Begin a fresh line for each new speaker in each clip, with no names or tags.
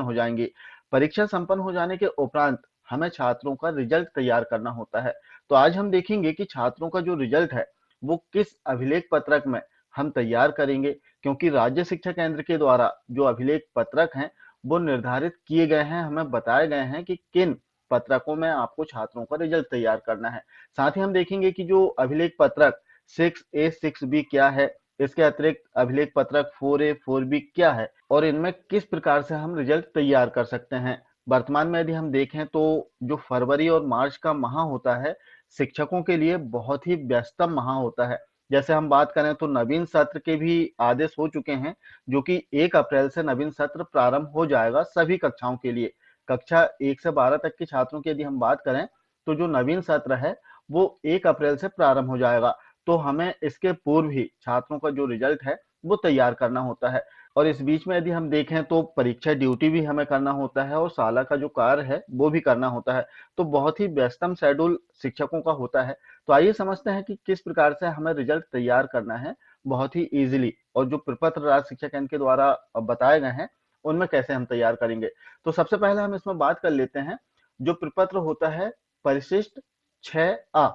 हो जाएंगी। परीक्षा संपन्न हो जाने के उपरांत हमें छात्रों का रिजल्ट तैयार करना होता है। तो आज हम देखेंगे कि छात्रों का जो रिजल्ट है वो किस अभिलेख पत्रक में हम तैयार करेंगे, क्योंकि राज्य शिक्षा केंद्र के द्वारा जो अभिलेख पत्रक हैं वो निर्धारित किए गए हैं, हमें बताए गए हैं कि किन पत्रकों में आपको छात्रों का रिजल्ट तैयार करना है। साथ ही हम देखेंगे कि जो अभिलेख पत्रक 6A 6B क्या है, इसके अतिरिक्त अभिलेख पत्रक 4A 4B क्या है और इनमें किस प्रकार से हम रिजल्ट तैयार कर सकते हैं। वर्तमान में यदि हम देखें तो जो फरवरी और मार्च का माह होता है शिक्षकों के लिए बहुत ही व्यस्तम माह होता है। जैसे हम बात करें तो नवीन सत्र के भी आदेश हो चुके हैं, जो कि 1 अप्रैल से नवीन सत्र प्रारंभ हो जाएगा सभी कक्षाओं के लिए। कक्षा 1 से 12 तक के छात्रों की यदि हम बात करें तो जो नवीन सत्र है वो 1 अप्रैल से प्रारंभ हो जाएगा। तो हमें इसके पूर्व ही छात्रों का जो रिजल्ट है वो तैयार करना होता है। और इस बीच में यदि हम देखें तो परीक्षा ड्यूटी भी हमें करना होता है और शाला का जो कार्य है वो भी करना होता है। तो बहुत ही व्यस्तम शेड्यूल शिक्षकों का होता है। तो आइए समझते हैं कि किस प्रकार से हमें रिजल्ट तैयार करना है बहुत ही इजीली, और जो प्रपत्र राज्य शिक्षा केंद्र के द्वारा बताए गए हैं उनमें कैसे हम तैयार करेंगे। तो सबसे पहले हम इसमें बात कर लेते हैं जो प्रपत्र होता है परिशिष्ट 6A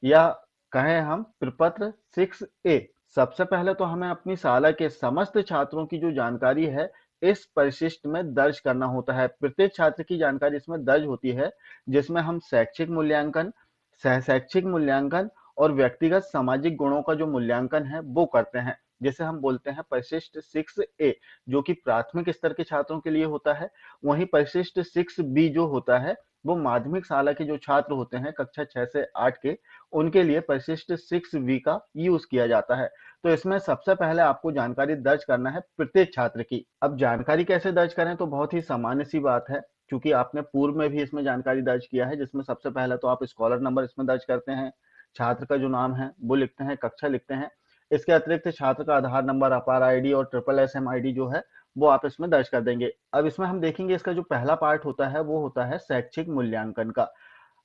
या कहें हम प्रपत्र 6A। सबसे पहले तो हमें अपनी शाला के समस्त छात्रों की जो जानकारी है इस परिशिष्ट में दर्ज करना होता है। प्रत्येक छात्र की जानकारी इसमें दर्ज होती है, जिसमें हम शैक्षिक मूल्यांकन, सह शैक्षिक मूल्यांकन और व्यक्तिगत सामाजिक गुणों का जो मूल्यांकन है वो करते हैं, जिसे हम बोलते हैं परिशिष्ट 6A, जो कि प्राथमिक स्तर के छात्रों के लिए होता है। वहीं परिशिष्ट 6B जो होता है वो माध्यमिक शाला के जो छात्र होते हैं कक्षा 6 से 8 के, उनके लिए परिशिष्ट 6B का यूज किया जाता है। तो इसमें सबसे पहले आपको जानकारी दर्ज करना है प्रत्येक छात्र की। अब जानकारी कैसे दर्ज करें तो बहुत ही सामान्य सी बात है, क्योंकि आपने पूर्व में भी इसमें जानकारी दर्ज किया है, जिसमें सबसे पहले तो आप स्कॉलर नंबर इसमें दर्ज करते हैं, छात्र का जो नाम है वो लिखते हैं, कक्षा लिखते हैं। इसके अतिरिक्त छात्र का आधार नंबर, अपार आईडी और SSSM आईडी जो है वो आप इसमें दर्ज कर देंगे। अब इसमें हम देखेंगे इसका जो पहला पार्ट होता है वो होता है शैक्षिक मूल्यांकन का।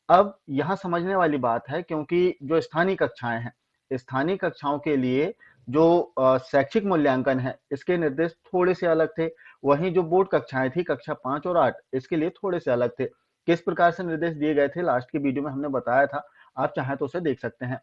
अब यहाँ समझने वाली बात है, क्योंकि जो स्थानीय कक्षाएं हैं, स्थानीय कक्षाओं के लिए जो शैक्षिक मूल्यांकन है इसके निर्देश थोड़े से अलग थे। वहीं जो बोर्ड कक्षाएं थी कक्षा 5 और 8 इसके लिए थोड़े से अलग थे। किस प्रकार से निर्देश दिए गए थे लास्ट की वीडियो में हमने बताया था, आप चाहें तो उसे देख सकते हैं।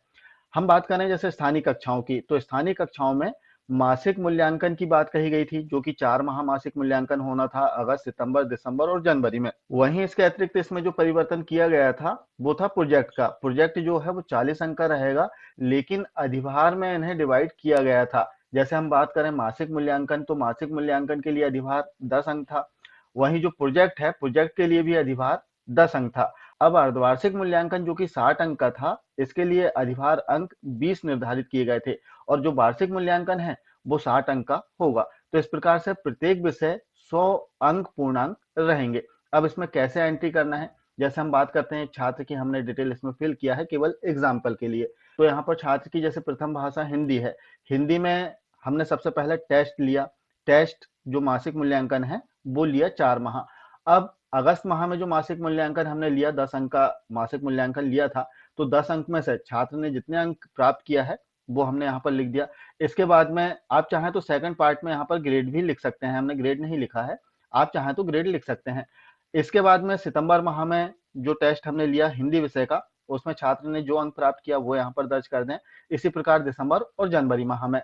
हम बात करें जैसे स्थानीय कक्षाओं की, तो स्थानीय कक्षाओं में मासिक मूल्यांकन की बात कही गई थी, जो कि 4 माह मासिक मूल्यांकन होना था, अगस्त, सितंबर, दिसंबर और जनवरी में। वहीं इसके अतिरिक्त इसमें जो परिवर्तन किया गया था वो था प्रोजेक्ट का। प्रोजेक्ट जो है वो 40 अंक का रहेगा, लेकिन अधिभार में इन्हें डिवाइड किया गया था। जैसे हम बात करें मासिक मूल्यांकन, तो मासिक मूल्यांकन के लिए अधिभार 10 अंक था। वहीं जो प्रोजेक्ट है, प्रोजेक्ट के लिए भी अधिभार 10 अंक था। अब अर्धवार्षिक मूल्यांकन जो कि 60 अंक का था, इसके लिए अधिभार अंक 20 निर्धारित किए गए थे, और जो वार्षिक मूल्यांकन है वो 60 अंक का होगा। तो इस प्रकार से प्रत्येक विषय 100 अंक पूर्णांक रहेंगे। अब इसमें कैसे एंट्री करना है, जैसे हम बात करते हैं छात्र की, हमने डिटेल इसमें फिल किया है केवल एग्जाम्पल के लिए। तो यहाँ पर छात्र की जैसे प्रथम भाषा हिंदी है, हिंदी में हमने सबसे पहले टेस्ट लिया। टेस्ट जो मासिक मूल्यांकन है वो लिया 4 माह। अब अगस्त माह में जो मासिक मूल्यांकन हमने लिया, 10 अंक का मासिक मूल्यांकन लिया था, तो 10 अंक में से छात्र ने जितने अंक प्राप्त किया है वो हमने यहाँ पर लिख दिया। इसके बाद में आप चाहें तो सेकंड पार्ट में यहाँ पर ग्रेड भी लिख सकते हैं, हमने ग्रेड नहीं लिखा है, आप चाहें तो ग्रेड लिख सकते हैं। इसके बाद में सितंबर माह में जो टेस्ट हमने लिया हिंदी विषय का, उसमें छात्र ने जो अंक प्राप्त किया वो यहाँ पर दर्ज कर दें। इसी प्रकार दिसंबर और जनवरी माह में।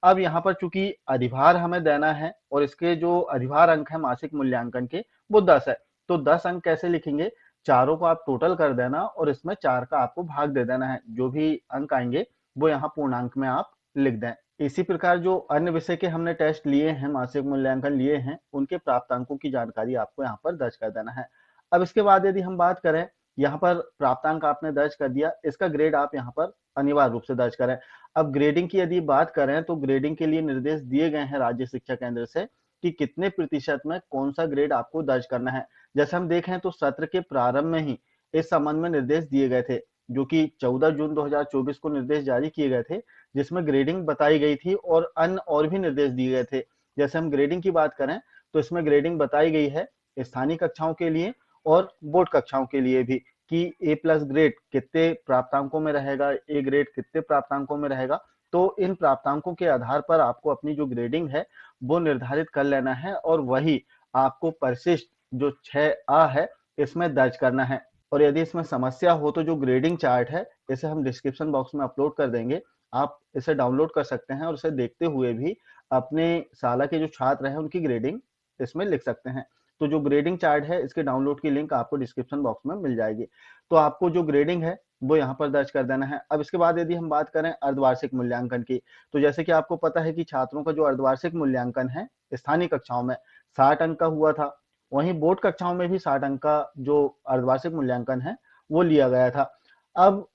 अब यहाँ पर चूंकि अधिभार हमें देना है और इसके जो अधिभार अंक है मासिक मूल्यांकन के वो 10 है, तो 10 अंक कैसे लिखेंगे, चारों को आप टोटल कर देना और इसमें 4 का आपको भाग दे देना है। जो भी अंक आएंगे वो यहाँ पूर्णांक में आप लिख दें। इसी प्रकार जो अन्य विषय के हमने टेस्ट लिए हैं, मासिक मूल्यांकन लिए हैं, उनके प्राप्तांकों की जानकारी आपको यहाँ पर दर्ज कर देना है। अब इसके बाद यदि हम बात करें, यहाँ पर प्राप्तांक आपने दर्ज कर दिया, इसका ग्रेड आप यहाँ पर अनिवार्य रूप से दर्ज करें। अब ग्रेडिंग की यदि बात करें तो ग्रेडिंग के लिए निर्देश दिए गए हैं राज्य शिक्षा केंद्र से कि कितने प्रतिशत में कौन सा ग्रेड आपको दर्ज करना है। जैसे हम देखें तो सत्र के प्रारंभ में ही इस संबंध में निर्देश दिए गए थे, जो कि 14 जून 2024 को निर्देश जारी किए गए थे, जिसमें ग्रेडिंग बताई गई थी और अन्य और भी निर्देश दिए गए थे। जैसे हम ग्रेडिंग की बात करें तो इसमें ग्रेडिंग बताई गई है स्थानीय कक्षाओं के लिए और बोर्ड कक्षाओं के लिए भी, कि A+ ग्रेड कितने प्राप्तांकों में रहेगा, ए ग्रेड कितने प्राप्तांकों में रहेगा। तो इन प्राप्तांकों के आधार पर आपको अपनी जो ग्रेडिंग है वो निर्धारित कर लेना है, और वही आपको परिशिष्ट जो 6A है इसमें दर्ज करना है। और यदि इसमें समस्या हो तो जो ग्रेडिंग चार्ट है इसे हम डिस्क्रिप्शन बॉक्स में अपलोड कर देंगे। आप इसे डाउनलोड कर सकते हैं और इसे देखते हुए भी अपने शाला के जो छात्र हैं उनकी ग्रेडिंग इसमें लिख सकते हैं। तो जो ग्रेडिंग चार्ट है इसके डाउनलोड की लिंक आपको डिस्क्रिप्शन बॉक्स में मिल जाएगी। तो आपको जो ग्रेडिंग है वो यहाँ पर दर्ज कर देना है। अब इसके बाद यदि हम बात करें अर्धवार्षिक मूल्यांकन की, तो जैसे कि आपको पता है कि छात्रों का जो अर्धवार्षिक मूल्यांकन है स्थानीय कक्षाओं में 60 अंक का हुआ था। वहीं बोर्ड कक्षाओं में भी 60 अंक का जो अर्धवार्षिक मूल्यांकन है वो लिया गया था। अब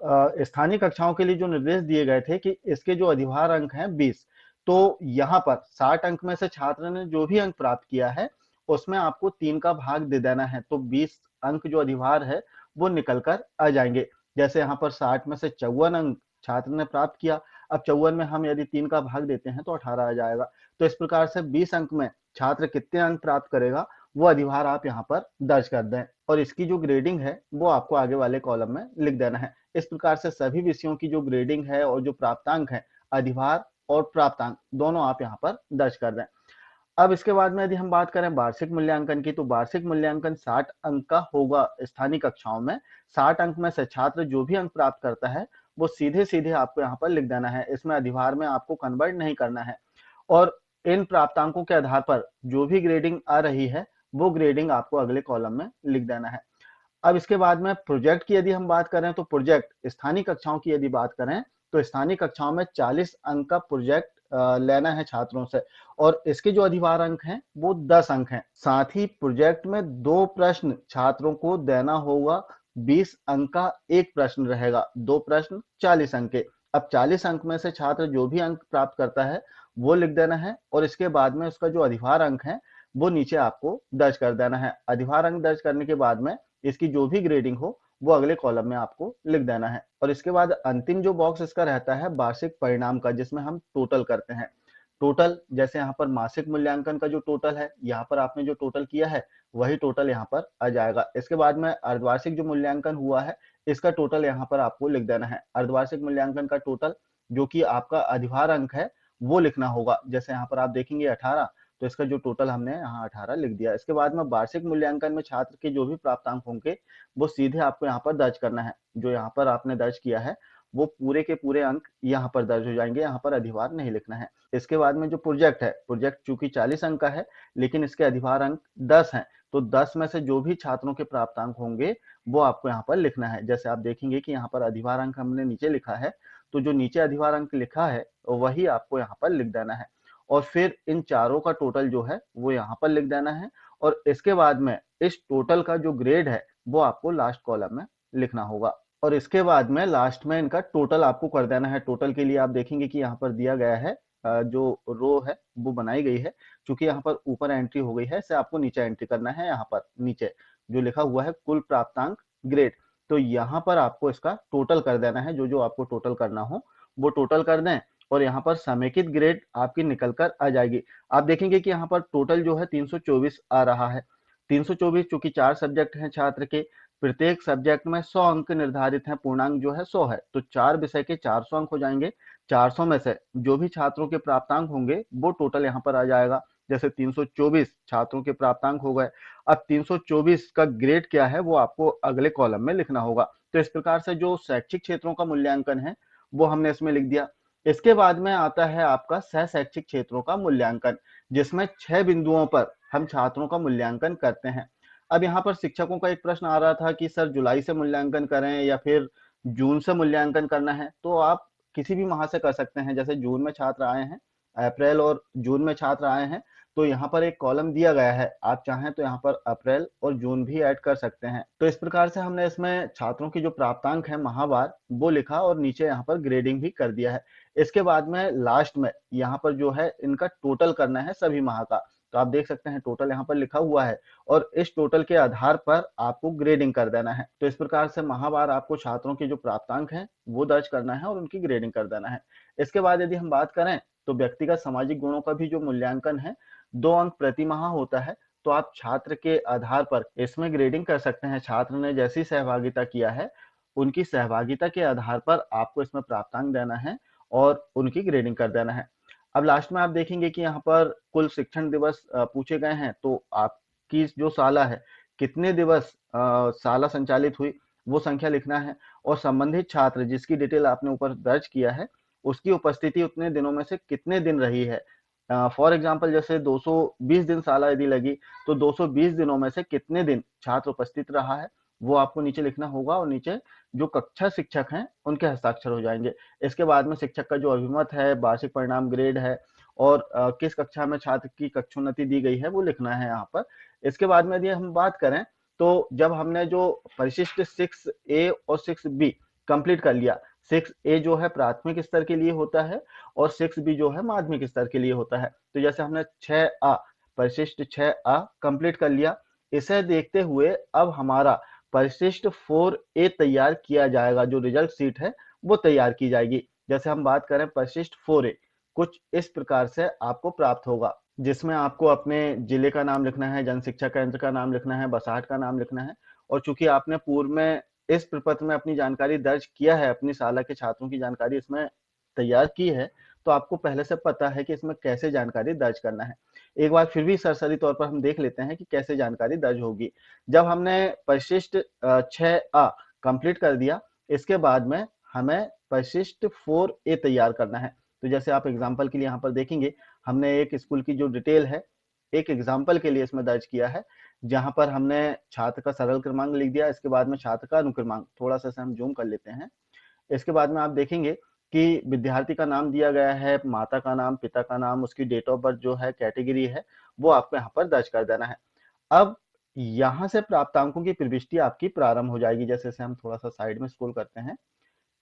स्थानीय कक्षाओं के लिए जो निर्देश दिए गए थे कि इसके जो अधिभार अंक हैं 20, तो यहाँ पर 60 अंक में से छात्र ने जो भी अंक प्राप्त किया है उसमें आपको 3 का भाग दे देना है। तो 20 अंक जो अधिभार है वो निकल कर आ जाएंगे। जैसे यहाँ पर 60 में से 54 अंक छात्र ने प्राप्त किया। अब 54 में हम यदि 3 का भाग देते हैं तो 18 आ जाएगा। तो इस प्रकार से 20 अंक में छात्र कितने अंक प्राप्त करेगा वो अधिभार आप यहाँ पर दर्ज कर दें और इसकी जो ग्रेडिंग है वो आपको आगे वाले कॉलम में लिख देना है। इस प्रकार से सभी विषयों की जो ग्रेडिंग है और जो प्राप्तांक है, अधिभार और प्राप्तांक दोनों आप यहाँ पर दर्ज कर दें। अब इसके बाद में यदि हम बात करें वार्षिक मूल्यांकन की, तो वार्षिक मूल्यांकन 60 अंक का होगा स्थानीय कक्षाओं में। 60 अंक में से छात्र जो भी अंक प्राप्त करता है वो सीधे सीधे आपको यहाँ पर लिख देना है। इसमें अधिभार में आपको कन्वर्ट नहीं करना है और इन प्राप्तांकों के आधार पर जो भी ग्रेडिंग आ रही है वो ग्रेडिंग आपको अगले कॉलम में लिख देना है। अब इसके बाद में प्रोजेक्ट की यदि हम बात करें तो प्रोजेक्ट स्थानीय कक्षाओं की यदि बात करें तो स्थानीय कक्षाओं में 40 अंक का प्रोजेक्ट लेना है छात्रों से और इसके जो अधिभार अंक हैं वो 10 अंक हैं। साथ ही प्रोजेक्ट में 2 प्रश्न छात्रों को देना होगा। 20 अंक का एक प्रश्न रहेगा, 2 प्रश्न 40 अंक के। अब 40 अंक में से छात्र जो भी अंक प्राप्त करता है वो लिख देना है और इसके बाद में उसका जो अधिभार अंक है वो नीचे आपको दर्ज कर देना है। अधिभार अंक दर्ज करने के बाद में इसकी जो भी ग्रेडिंग हो वो अगले कॉलम में आपको लिख देना है। और इसके बाद अंतिम जो बॉक्स इसका रहता है वार्षिक परिणाम का, जिसमें हम टोटल करते हैं। टोटल जैसे यहाँ पर मासिक मूल्यांकन का जो टोटल है, यहाँ पर आपने जो टोटल किया है वही टोटल यहाँ पर आ जाएगा। इसके बाद में अर्धवार्षिक जो मूल्यांकन हुआ है इसका टोटल यहाँ पर आपको लिख देना है। अर्धवार्षिक मूल्यांकन का टोटल जो कि आपका अधिभार अंक है वो लिखना होगा। जैसे यहाँ पर आप देखेंगे 18, तो इसका जो टोटल हमने यहाँ 18 लिख दिया। इसके बाद में वार्षिक मूल्यांकन में छात्र के जो भी प्राप्तांक होंगे वो सीधे आपको यहाँ पर दर्ज करना है। जो यहाँ पर आपने दर्ज किया है वो पूरे के पूरे अंक यहाँ पर दर्ज हो जाएंगे, यहाँ पर अधिभार नहीं लिखना है। इसके बाद में जो प्रोजेक्ट है, प्रोजेक्ट चूंकि 40 अंक का है लेकिन इसके अधिभार अंक 10 हैं, तो 10 में से जो भी छात्रों के प्राप्तांक होंगे वो आपको यहाँ पर लिखना है। जैसे आप देखेंगे कि यहाँ पर अधिभार अंक हमने नीचे लिखा है, तो जो नीचे अधिभार अंक लिखा है वही आपको यहाँ पर लिख देना है और फिर इन चारों का टोटल जो है वो यहाँ पर लिख देना है और इसके बाद में इस टोटल का जो ग्रेड है वो आपको लास्ट कॉलम में लिखना होगा और इसके बाद में लास्ट में इनका टोटल आपको कर देना है। टोटल के लिए आप देखेंगे कि यहाँ पर दिया गया है जो रो है वो बनाई गई है। चूंकि यहाँ पर ऊपर एंट्री हो गई है इसे आपको नीचे एंट्री करना है। यहाँ पर नीचे जो लिखा हुआ है कुल प्राप्तांक ग्रेड, तो यहाँ पर आपको इसका टोटल कर देना है। जो जो आपको टोटल करना हो वो टोटल कर दें और यहाँ पर समेकित ग्रेड आपकी निकल कर आ जाएगी। आप देखेंगे कि यहाँ पर टोटल जो है 324 आ रहा है। 324 चूंकि 4 सब्जेक्ट हैं छात्र के, प्रत्येक सब्जेक्ट में 100 अंक निर्धारित हैं, पूर्णांक जो है 100 है, तो 4 विषय के 400 अंक हो जाएंगे। 400 में से जो भी छात्रों के प्राप्तांक होंगे वो टोटल यहाँ पर आ जाएगा। जैसे 324 छात्रों के प्राप्तांक हो गए। अब 324 का ग्रेड क्या है वो आपको अगले कॉलम में लिखना होगा। तो इस प्रकार से जो शैक्षिक क्षेत्रों का मूल्यांकन है वो हमने इसमें लिख दिया। इसके बाद में आता है आपका सह शैक्षिक क्षेत्रों का मूल्यांकन, जिसमें 6 बिंदुओं पर हम छात्रों का मूल्यांकन करते हैं। अब यहाँ पर शिक्षकों का एक प्रश्न आ रहा था कि सर जुलाई से मूल्यांकन करें या फिर जून से मूल्यांकन करना है, तो आप किसी भी माह से कर सकते हैं। जैसे जून में छात्र आए हैं, अप्रैल और जून में छात्र आए हैं, तो यहाँ पर एक कॉलम दिया गया है, आप चाहें तो यहाँ पर अप्रैल और जून भी ऐड कर सकते हैं। तो इस प्रकार से हमने इसमें छात्रों की जो प्राप्तांक है माहवार वो लिखा और नीचे यहाँ पर ग्रेडिंग भी कर दिया है। इसके बाद में लास्ट में यहाँ पर जो है इनका टोटल करना है सभी माह का। तो आप देख सकते हैं टोटल यहाँ पर लिखा हुआ है और इस टोटल के आधार पर आपको ग्रेडिंग कर देना है। तो इस प्रकार से माहवार आपको छात्रों के जो प्राप्तांक हैं वो दर्ज करना है और उनकी ग्रेडिंग कर देना है। इसके बाद यदि हम बात करें तो व्यक्तिगत सामाजिक गुणों का भी जो मूल्यांकन है 2 अंक प्रति माह होता है। तो आप छात्र के आधार पर इसमें ग्रेडिंग कर सकते हैं। छात्र ने जैसी सहभागिता किया है उनकी सहभागिता के आधार पर आपको इसमें प्राप्तांक देना है और उनकी ग्रेडिंग कर देना है। अब लास्ट में आप देखेंगे कि यहाँ पर कुल शिक्षण दिवस पूछे गए हैं, तो आप की जो साला है, कितने दिवस साला संचालित हुई, वो संख्या लिखना है। और संबंधित छात्र जिसकी डिटेल आपने ऊपर दर्ज किया है, उसकी उपस्थिति उतने दिनों में से कितने दिन रही है। फॉर एग्जाम्पल जैसे 220 दिन साला यदि लगी, तो 220 दिनों में से कितने दिन छात्र उपस्थित रहा है, वो आपको नीचे लिखना होगा। और नीचे जो कक्षा शिक्षक हैं उनके हस्ताक्षर हो जाएंगे। इसके बाद में शिक्षक का जो अभिमत है, वार्षिक परिणाम, ग्रेड है, और किस कक्षा में छात्र की कक्षोन्नति दी गई है, वो लिखना है यहाँ पर। इसके बाद में यदि हम बात करें, तो जब हमने जो परिशिष्ट 6A और 6B कंप्लीट कर लिया, 6A जो है प्राथमिक स्तर के लिए होता है और 6B जो है माध्यमिक स्तर के लिए होता है। तो जैसे हमने 6A, परिशिष्ट 6A कंप्लीट कर लिया, इसे देखते हुए अब हमारा परिशिष्ट 4A तैयार किया जाएगा। जो रिजल्ट शीट है वो तैयार की जाएगी। जैसे हम बात करें परिशिष्ट 4A, कुछ इस प्रकार से आपको प्राप्त होगा, जिसमें आपको अपने जिले का नाम लिखना है, जन शिक्षा केंद्र का नाम लिखना है, बसाहट का नाम लिखना है। और चूंकि आपने पूर्व में इस प्रपत्र में अपनी जानकारी दर्ज किया है, अपनी शाला के छात्रों की जानकारी इसमें तैयार की है, तो आपको पहले से पता है कि इसमें कैसे जानकारी दर्ज करना है। एक बार फिर भी सरसरी तौर पर हम देख लेते हैं कि कैसे जानकारी दर्ज होगी। जब हमने परिशिष्ट 6A कंप्लीट कर दिया, इसके बाद में हमें परिशिष्ट 4A तैयार करना है। तो जैसे आप एग्जाम्पल के लिए यहाँ पर देखेंगे, हमने एक स्कूल की जो डिटेल है एक एग्जाम्पल के लिए इसमें दर्ज किया है, जहां पर हमने छात्र का सरल क्रमांक लिख दिया। इसके बाद में छात्र का अनुक्रमांक, थोड़ा सा हम जूम कर लेते हैं। इसके बाद में आप देखेंगे कि विद्यार्थी का नाम दिया गया है, माता का नाम, पिता का नाम, उसकी डेट ऑफ बर्थ जो है, कैटेगरी है, वो आपको यहाँ पर दर्ज कर देना है। अब यहाँ से प्राप्तांकों की प्रविष्टि आपकी प्रारंभ हो जाएगी। जैसे से हम थोड़ा सा साइड में स्क्रॉल करते हैं,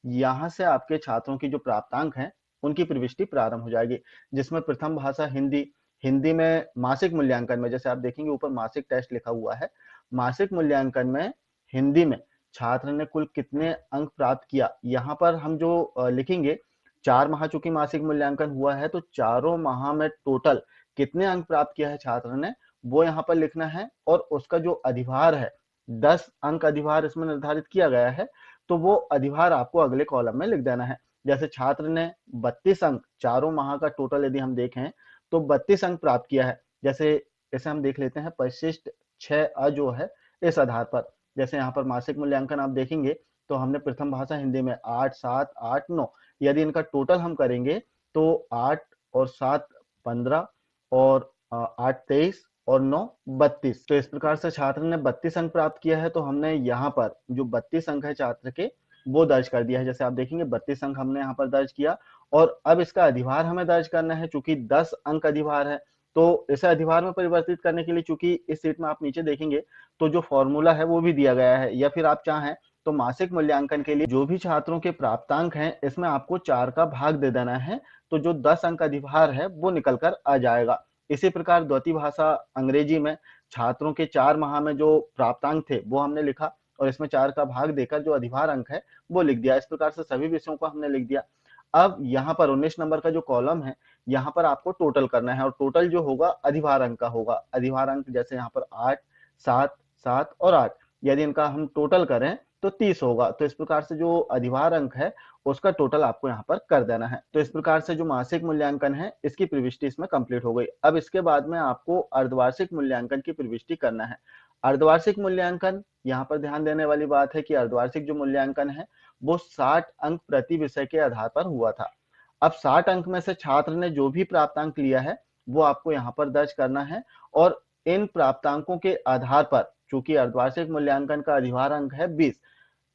यहाँ से आपके छात्रों की जो प्राप्तांक हैं उनकी प्रविष्टि प्रारंभ हो जाएगी, जिसमें प्रथम भाषा हिंदी। हिंदी में मासिक मूल्यांकन में, जैसे आप देखेंगे ऊपर मासिक टेस्ट लिखा हुआ है, मासिक मूल्यांकन में हिंदी में छात्र ने कुल कितने अंक प्राप्त किया, यहाँ पर हम जो लिखेंगे, 4 माह चूंकि मासिक मूल्यांकन हुआ है, तो चारों माह में टोटल कितने अंक प्राप्त किया है छात्र ने, वो यहाँ पर लिखना है। और उसका जो अधिभार है, 10 अंक अधिभार इसमें निर्धारित किया गया है, तो वो अधिभार आपको अगले कॉलम में लिख देना है। जैसे छात्र ने 32 अंक, चारों माह का टोटल यदि हम देखें तो 32 अंक प्राप्त किया है। जैसे इसे हम देख लेते हैं परिशिष्ट 6A जो है, इस आधार पर। जैसे यहाँ पर मासिक मूल्यांकन आप देखेंगे, तो हमने प्रथम भाषा हिंदी में 8, 7, 8, 9, यदि इनका टोटल हम करेंगे तो 8 और 7 15, और 8 23 और 9 32। तो इस प्रकार से छात्र ने 32 अंक प्राप्त किया है। तो हमने यहाँ पर जो 32 अंक है छात्र के, वो दर्ज कर दिया है। जैसे आप देखेंगे 32 अंक हमने यहाँ पर दर्ज किया, और अब इसका अधिभार हमें दर्ज करना है। चूंकि 10 अंक अधिभार है, तो इसे अधिभार में परिवर्तित करने के लिए, चूंकि इस सीट में आप नीचे देखेंगे तो जो फॉर्मूला है वो भी दिया गया है, या फिर आप चाहें तो मासिक मूल्यांकन के लिए जो भी छात्रों के प्राप्तांक हैं, इसमें आपको 4 का भाग दे देना है, तो जो 10 अंक अधिभार है वो निकल कर आ जाएगा। इसी प्रकार द्वितीय भाषा अंग्रेजी में छात्रों के 4 माह में जो प्राप्तांक थे वो हमने लिखा, और इसमें 4 का भाग देकर जो अधिभार अंक है वो लिख दिया। इस प्रकार से सभी विषयों को हमने लिख दिया। अब यहाँ पर 19 नंबर का जो कॉलम है, यहाँ पर आपको टोटल करना है, और टोटल जो होगा अधिभार अंक का होगा। अधिभार अंक जैसे यहाँ पर 8, 7, 7 और 8, यदि इनका हम टोटल करें तो 30 होगा। तो इस प्रकार से जो अधिभार अंक है उसका टोटल आपको यहाँ पर कर देना है। तो इस प्रकार से जो मासिक मूल्यांकन है इसकी प्रविष्टि इसमें कंप्लीट हो गई। अब इसके बाद में आपको अर्धवार्षिक मूल्यांकन की प्रविष्टि करना है। अर्धवार्षिक मूल्यांकन, यहाँ पर ध्यान देने वाली बात है कि अर्धवार्षिक जो मूल्यांकन है वो 60 अंक प्रति विषय के आधार पर हुआ था। अब 60 अंक में से छात्र ने जो भी प्राप्तांक लिया है वो आपको यहाँ पर दर्ज करना है, और इन प्राप्तांकों के आधार पर, चूंकि अर्धवार्षिक मूल्यांकन का अधिभार अंक है 20,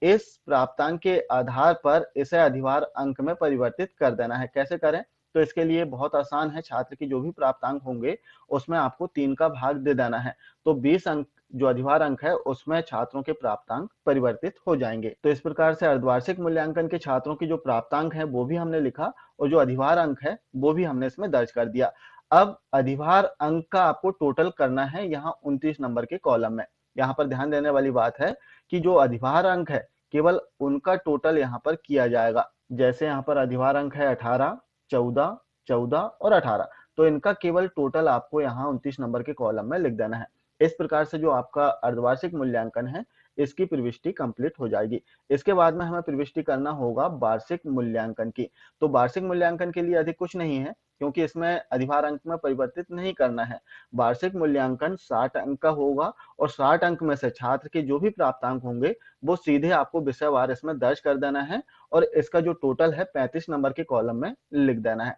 इस प्राप्तांक के आधार पर इसे अधिभार अंक में परिवर्तित कर देना है। कैसे करें? तो इसके लिए बहुत आसान है। छात्र की जो भी प्राप्तांक होंगे उसमें आपको 3 का भाग दे देना है, तो 20 अंक जो अधिभार अंक है उसमें छात्रों के प्राप्तांक परिवर्तित हो जाएंगे। तो इस प्रकार से अर्धवार्षिक मूल्यांकन के छात्रों की जो प्राप्तांक है वो भी हमने लिखा, और जो अधिभार अंक है वो भी हमने इसमें दर्ज कर दिया। अब अधिभार अंक का आपको टोटल करना है यहाँ 29 नंबर के कॉलम में। यहाँ पर ध्यान देने वाली बात है कि जो अधिभार अंक है केवल उनका टोटल यहाँ पर किया जाएगा। जैसे यहाँ पर अधिभार अंक है 18, 14, 14 और 18, तो इनका केवल टोटल आपको यहाँ 29 नंबर के कॉलम में लिख देना है। इस प्रकार से जो आपका अर्धवार्षिक मूल्यांकन है इसकी प्रविष्टि कंप्लीट हो जाएगी। इसके बाद में हमें प्रविष्टि करना होगा वार्षिक मूल्यांकन की। तो वार्षिक मूल्यांकन के लिए अधिक कुछ नहीं है, क्योंकि इसमें अधिभार अंक में परिवर्तित नहीं करना है। वार्षिक मूल्यांकन 60 अंक का होगा और 60 अंक में से छात्र के जो भी प्राप्तांक होंगे वो सीधे आपको विषयवार इसमें दर्ज कर देना है और इसका जो टोटल है 35 नंबर के कॉलम में लिख देना है।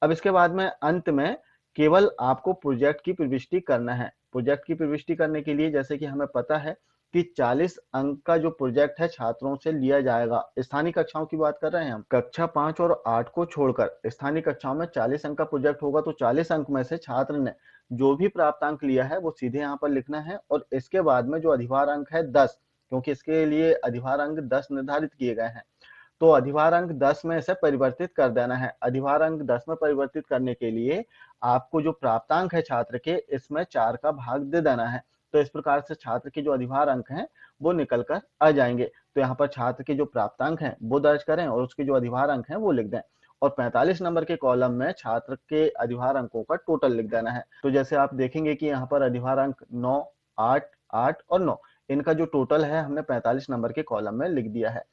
अब इसके बाद में अंत में केवल आपको प्रोजेक्ट की प्रविष्टि करना है। प्रोजेक्ट की प्रविष्टि करने के लिए जैसे कि हमें पता है कि 40 अंक का जो प्रोजेक्ट है छात्रों से लिया जाएगा। स्थानीय कक्षाओं की बात कर रहे हैं हम। कक्षा 5 और 8 को छोड़कर स्थानीय कक्षाओं में 40 अंक का प्रोजेक्ट होगा, तो 40 अंक में से छात्र ने जो भी प्राप्तांक लिया है वो सीधे यहाँ पर लिखना है और इसके बाद में जो अधिभार अंक है 10, क्योंकि इसके लिए अधिभार अंक 10 निर्धारित किए गए हैं, तो अधिभार अंक 10 में इसे परिवर्तित कर देना है। अधिभार अंक 10 में परिवर्तित करने के लिए आपको जो प्राप्तांक है छात्र के, इसमें 4 का भाग दे देना है। तो इस प्रकार से छात्र के जो अधिभार अंक हैं वो निकल कर आ जाएंगे। तो यहाँ पर छात्र के जो प्राप्तांक हैं वो दर्ज करें और उसके जो अधिभार अंक हैं वो लिख दें और 45 नंबर के कॉलम में छात्र के अधिभार अंकों का टोटल लिख देना है। तो जैसे आप देखेंगे कि यहाँ पर अधिभार अंक 9, 8, 8 और 9, इनका जो टोटल है हमने 45 नंबर के कॉलम में लिख दिया है।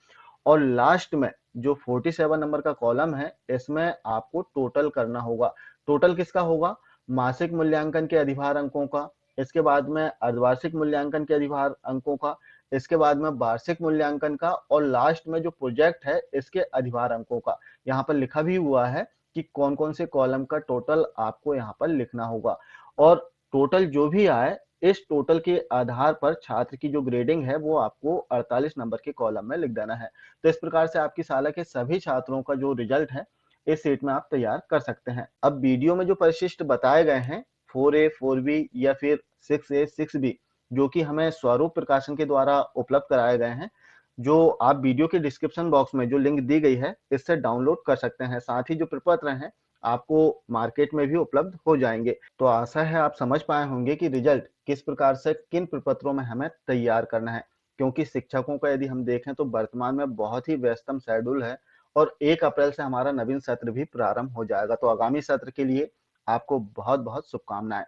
और लास्ट में जो 47 नंबर का कॉलम है इसमें आपको टोटल करना होगा। टोटल किसका होगा? मासिक मूल्यांकन के अधिभार अंकों का, इसके बाद में अर्धवार्षिक मूल्यांकन के अधिभार अंकों का, इसके बाद में वार्षिक मूल्यांकन का और लास्ट में जो प्रोजेक्ट है इसके अधिभार अंकों का। यहाँ पर लिखा भी हुआ है कि कौन कौन से कॉलम का टोटल आपको यहाँ पर लिखना होगा और टोटल जो भी आए इस टोटल के आधार पर छात्र की जो ग्रेडिंग है वो आपको 48 नंबर के कॉलम में लिख देना है। तो इस प्रकार से आपकी शाला के सभी छात्रों का जो रिजल्ट है इस शीट में आप तैयार कर सकते हैं। अब वीडियो में जो परिशिष्ट बताए गए हैं 4A, 4B या फिर 6A, 6B, जो कि हमें स्वरूप प्रकाशन के द्वारा उपलब्ध कराए गए हैं, जो आप वीडियो के डिस्क्रिप्शन बॉक्स में जो लिंक दी गई है इससे डाउनलोड कर सकते हैं। साथ ही जो प्रपत्र हैं आपको मार्केट में भी उपलब्ध हो जाएंगे। तो आशा है आप समझ पाए होंगे कि रिजल्ट किस प्रकार से किन प्रपत्रों में हमें तैयार करना है, क्योंकि शिक्षकों का यदि हम देखें तो वर्तमान में बहुत ही व्यस्तम शेड्यूल है और 1 अप्रैल से हमारा नवीन सत्र भी प्रारंभ हो जाएगा। तो आगामी सत्र के लिए आपको बहुत बहुत शुभकामनाएं।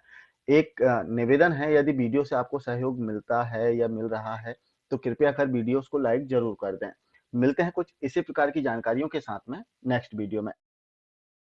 एक निवेदन है, यदि वीडियो से आपको सहयोग मिलता है या मिल रहा है तो कृपया कर वीडियोस को लाइक जरूर कर दें। मिलते हैं कुछ इसी प्रकार की जानकारियों के साथ में नेक्स्ट वीडियो में।